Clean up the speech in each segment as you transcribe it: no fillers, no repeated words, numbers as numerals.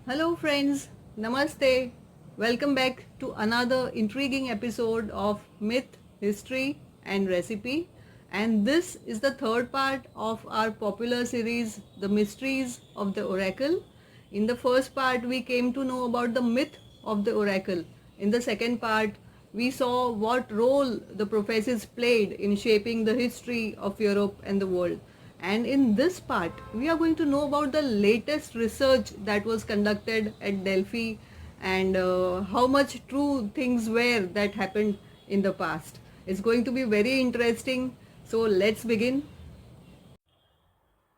Hello, friends. Namaste. Welcome back to another intriguing episode of Myth, History, and Recipe. And this is the third part of our popular series, The Mysteries of the Oracle. In the first part, we came to know about the myth of the oracle. In the second part, we saw what role the prophecies played in shaping the history of Europe and the world. And in this part, we are going to know about the latest research that was conducted at Delphi and how much true things were that happened in the past. It's going to be very interesting. So let's begin.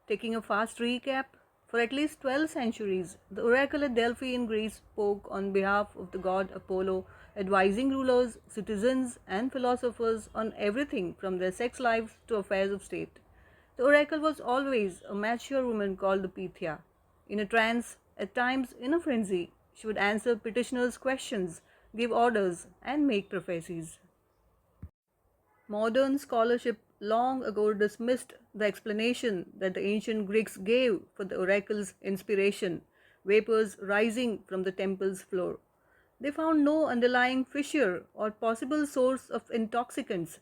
Taking a fast recap, for at least 12 centuries, the oracle at Delphi in Greece spoke on behalf of the god Apollo, advising rulers, citizens, and philosophers on everything from their sex lives to affairs of state. The oracle was always a mature woman called the Pythia. In a trance, at times in a frenzy, she would answer petitioners' questions, give orders, and make prophecies. Modern scholarship long ago dismissed the explanation that the ancient Greeks gave for the oracle's inspiration, vapors rising from the temple's floor. They found no underlying fissure or possible source of intoxicants.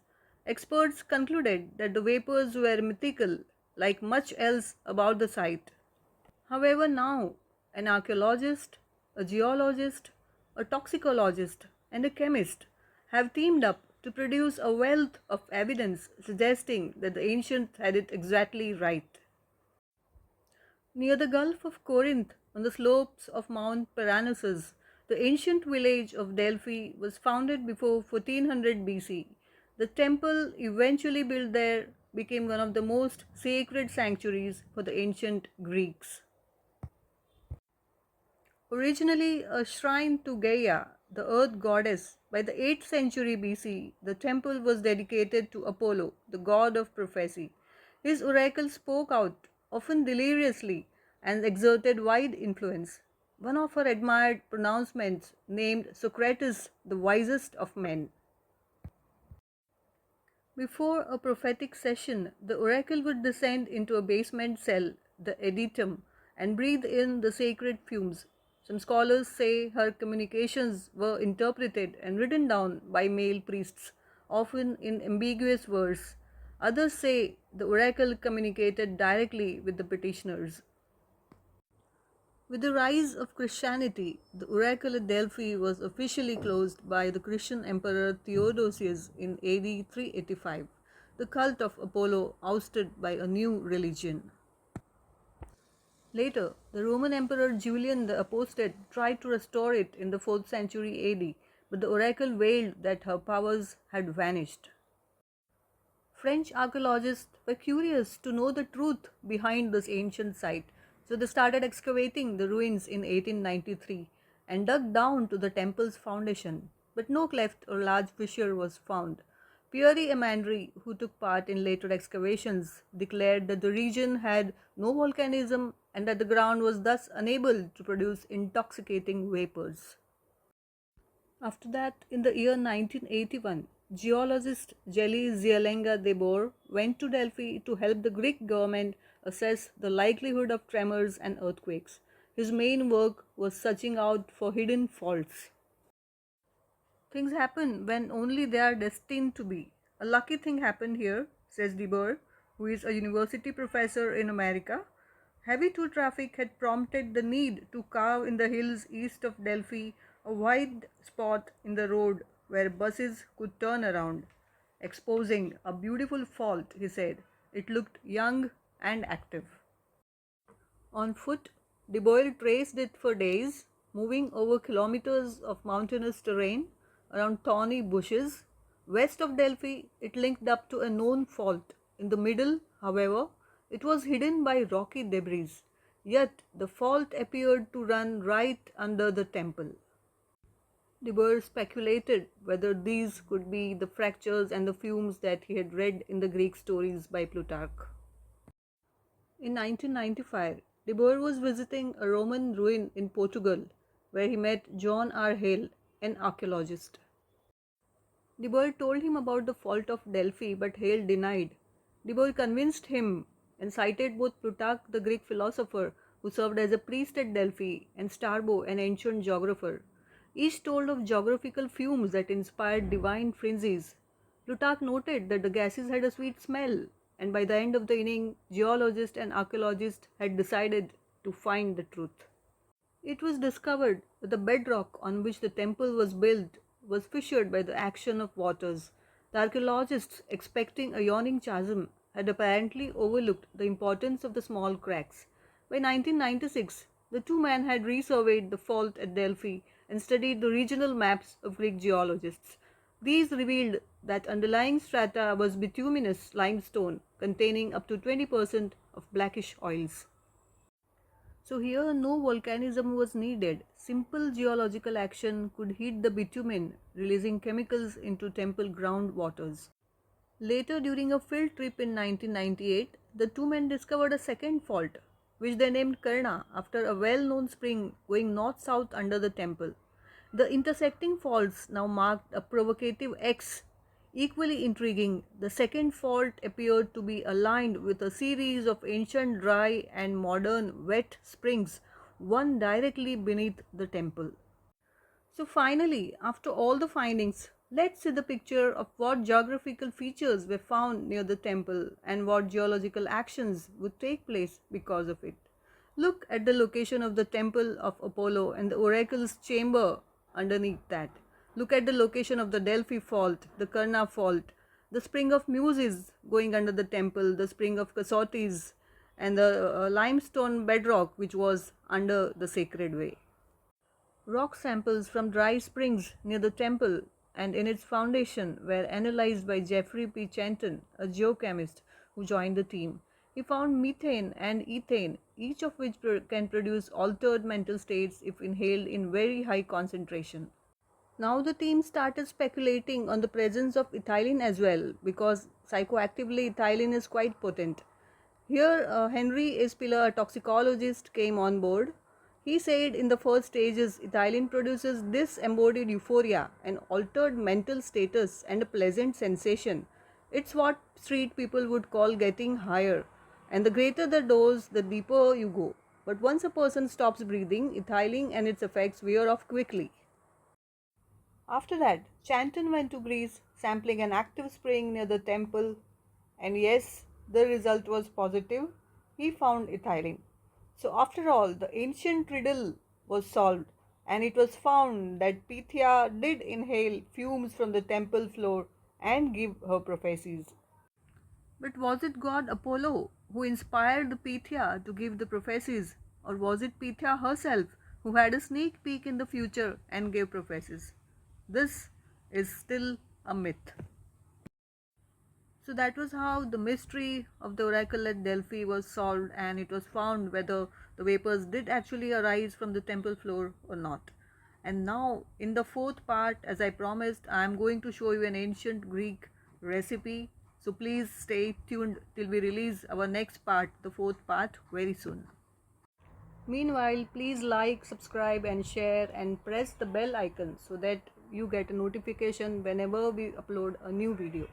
Experts concluded that the vapors were mythical, like much else about the site. However, now an archaeologist, a geologist, a toxicologist, and a chemist have teamed up to produce a wealth of evidence suggesting that the ancients had it exactly right. Near the Gulf of Corinth, on the slopes of Mount Paranossus, the ancient village of Delphi was founded before 1400 BC. The temple eventually built there became one of the most sacred sanctuaries for the ancient Greeks. Originally a shrine to Gaia, the earth goddess, by the 8th century BC, the temple was dedicated to Apollo, the god of prophecy. His oracle spoke out, often deliriously, and exerted wide influence. One of her admired pronouncements named Socrates the wisest of men. Before a prophetic session, the oracle would descend into a basement cell, the editum, and breathe in the sacred fumes. Some scholars say her communications were interpreted and written down by male priests, often in ambiguous verse. Others say the oracle communicated directly with the petitioners. With the rise of Christianity, the oracle at Delphi was officially closed by the Christian emperor Theodosius in AD 385, the cult of Apollo ousted by a new religion. Later, the Roman Emperor Julian the Apostate tried to restore it in the 4th century AD, but the oracle wailed that her powers had vanished. French archaeologists were curious to know the truth behind this ancient site, so they started excavating the ruins in 1893 and dug down to the temple's foundation, but no cleft or large fissure was found. Pierre Amandri, who took part in later excavations, declared that the region had no volcanism and that the ground was thus unable to produce intoxicating vapors. After that, in the year 1981, geologist Jeli Zialenga Debor went to Delphi to help the Greek government assess the likelihood of tremors and earthquakes. His main work was searching out for hidden faults. Things happen when only they are destined to be. A lucky thing happened here, says Debor, who is a university professor in America. Heavy tool traffic had prompted the need to carve in the hills east of Delphi a wide spot in the road where buses could turn around, exposing a beautiful fault, he said. It looked young and active. On foot, De Boyle traced it for days, moving over kilometers of mountainous terrain around thorny bushes. West of Delphi, it linked up to a known fault. In the middle, however, it was hidden by rocky debris. Yet the fault appeared to run right under the temple. De Boer speculated whether these could be the fractures and the fumes that he had read in the Greek stories by Plutarch. In 1995, De Boer was visiting a Roman ruin in Portugal where he met John R. Hale, an archaeologist. De Boer told him about the fault of Delphi, but Hale denied. De Boer convinced him and cited both Plutarch, the Greek philosopher, who served as a priest at Delphi, and Strabo, an ancient geographer. Each told of geographical fumes that inspired divine frenzies. Plutarch noted that the gases had a sweet smell, and by the end of the evening, geologists and archaeologists had decided to find the truth. It was discovered that the bedrock on which the temple was built was fissured by the action of waters. The archaeologists, expecting a yawning chasm, had apparently overlooked the importance of the small cracks. By 1996, the two men had resurveyed the fault at Delphi and studied the regional maps of Greek geologists. These revealed that underlying strata was bituminous limestone containing up to 20% of blackish oils. So here no volcanism was needed. Simple geological action could heat the bitumen, releasing chemicals into temple groundwaters. Later, during a field trip in 1998, the two men discovered a second fault, which they named Karna after a well-known spring going north-south under the temple. The intersecting faults now marked a provocative X. Equally intriguing, the second fault appeared to be aligned with a series of ancient dry and modern wet springs, one directly beneath the temple. So finally, after all the findings, let's see the picture of what geographical features were found near the temple and what geological actions would take place because of it. Look at the location of the temple of Apollo and the oracle's chamber underneath that. Look at the location of the Delphi fault, the Karna fault, the spring of Muses going under the temple, the spring of Cassotes, and the limestone bedrock which was under the sacred way. Rock samples from dry springs near the temple and in its foundation were analyzed by Jeffrey P. Chanton, a geochemist who joined the team. He found methane and ethane, each of which can produce altered mental states if inhaled in very high concentration. Now the team started speculating on the presence of ethylene as well, because psychoactively ethylene is quite potent. Here Henry A. Spiller, a toxicologist, came on board. He said in the first stages ethylene produces disembodied euphoria, an altered mental status and a pleasant sensation. It's what street people would call getting higher, and the greater the dose, the deeper you go. But once a person stops breathing, ethylene and its effects wear off quickly. After that, Chanton went to Greece, sampling an active spring near the temple, and yes, the result was positive. He found ethylene. So, after all, the ancient riddle was solved, and it was found that Pythia did inhale fumes from the temple floor and give her prophecies. But was it god Apollo who inspired the Pythia to give the prophecies, or was it Pythia herself who had a sneak peek in the future and gave prophecies? This is still a myth. So that was how the mystery of the oracle at Delphi was solved, and it was found whether the vapors did actually arise from the temple floor or not. And now in the fourth part, as I promised, I am going to show you an ancient Greek recipe. So please stay tuned till we release our next part, the fourth part, very soon. Meanwhile, please like, subscribe and share and press the bell icon so that you get a notification whenever we upload a new video.